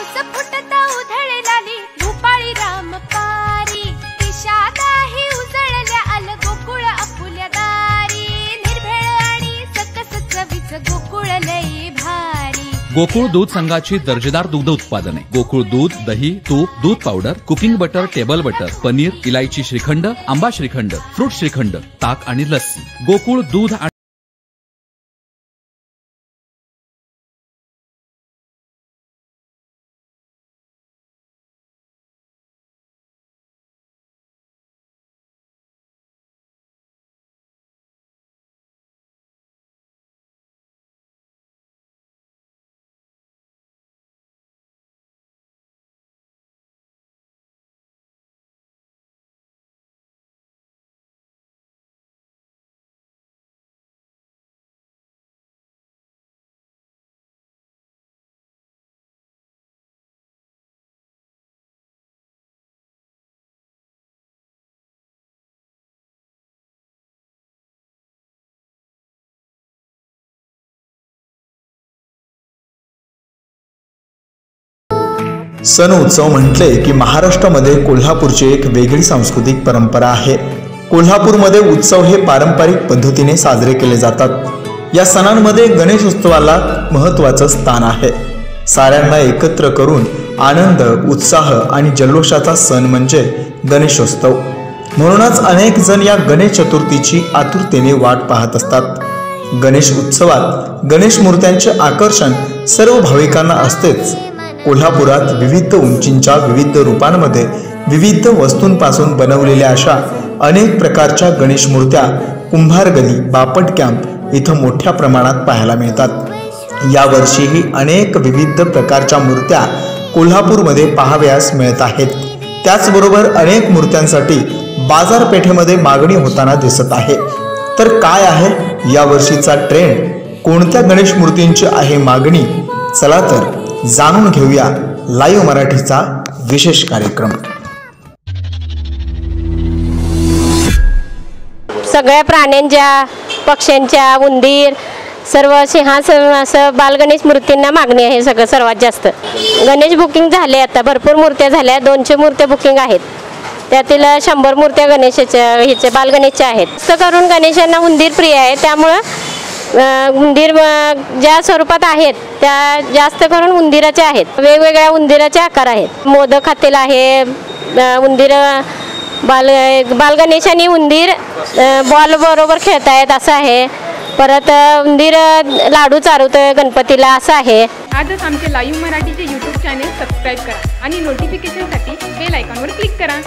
पाऊस फुटता उधळलाली भूपाळी राम पारी दिशादाही उजळल्या आल गोकुळ आपुल्या दारी निर्भेळ आणि सकस चवीच गोकुळ लई भारी। गोकुळ दूध संघाची दर्जेदार दुग्ध उत्पादने गोकुळ दूध, दही, तूप, दूध powder, cooking butter, table butter, paneer, इलायची श्रीखंड, आंबा श्रीखंड, फ्रूट श्रीखंड, ताक आणि लस्सी। गोकुळ दूध सण उत्सव म्हटले की महाराष्ट्रामध्ये कोल्हापूरची एक वेगळी सांस्कृतिक परंपरा आहे। कोल्हापूरमध्ये उत्सव हे पारंपरिक पद्धतीने साजरे केले जातात। या सणांमध्ये गणेशोत्सवाला महत्त्वाचं स्थान आहे। साऱ्यांना एकत्र करून आनंद, उत्साह आणि जल्लोषाचा सण म्हणजे गणेशोत्सव। म्हणूनच अनेक जण या गणेश चतुर्थीची आतुरतेने वाट पाहत असतात। गणेश उत्सवात गणेश मूर्त्यांचे आकर्षण सर्व भाविकांना असतेच। कोल्हापुरात विविध उंचींच्या विविध रूपांमध्ये विविध वस्तूंपासून बनवलेल्या अशा अनेक प्रकारच्या गणेश मूर्त्या कुंभार गली, बापट कॅम्प इथं मोठ्या प्रमाणात पाहायला मिळतात। यावर्षीही अनेक विविध प्रकारच्या मूर्त्या कोल्हापूरमध्ये पाहावयास मिळत आहेत। त्याचबरोबर अनेक मूर्त्यांसाठी बाजारपेठेमध्ये मागणी होताना दिसत आहे। तर काय आहे यावर्षीचा ट्रेंड, कोणत्या गणेश मूर्तींची आहे मागणी, चला तर जाणून घेऊया लाईव्ह मराठीचा विशेष कार्यक्रम। सगळ्या प्राण्यांच्या, पक्ष्यांच्या, उंदीर, सर्व सिंहासन असं बालगणेश मूर्तींना मागणी आहे सगळं सर्वात जास्त। गणेश बुकिंग झाले, आता भरपूर मूर्त्या झाल्या, 200 मूर्त्या बुकिंग आहेत। त्यातील 100 मूर्त्या गणेशाच्या ह्याचे बालगणेशच्या आहेत। जास्त करून गणेशांना उंदीर प्रिय आहे, त्यामुळे उंदीर ज्या स्वरूपात आहेत त्या जास्त करून उंदीराचे आहेत। वेगवेगळ्या उंदीराचे आकार आहेत। मोदक हातील आहे उंदीर, बालगणेशांनी उंदीर बॉल बरोबर खेळतायत असं आहे। परत उंदीर लाडू चारवतोय गणपतीला असं आहे। आजच आमचे लाईव्ह मराठीचे YouTube चॅनल सबस्क्राइब करा आणि नोटिफिकेशनसाठी बेल आयकॉनवर क्लिक करा।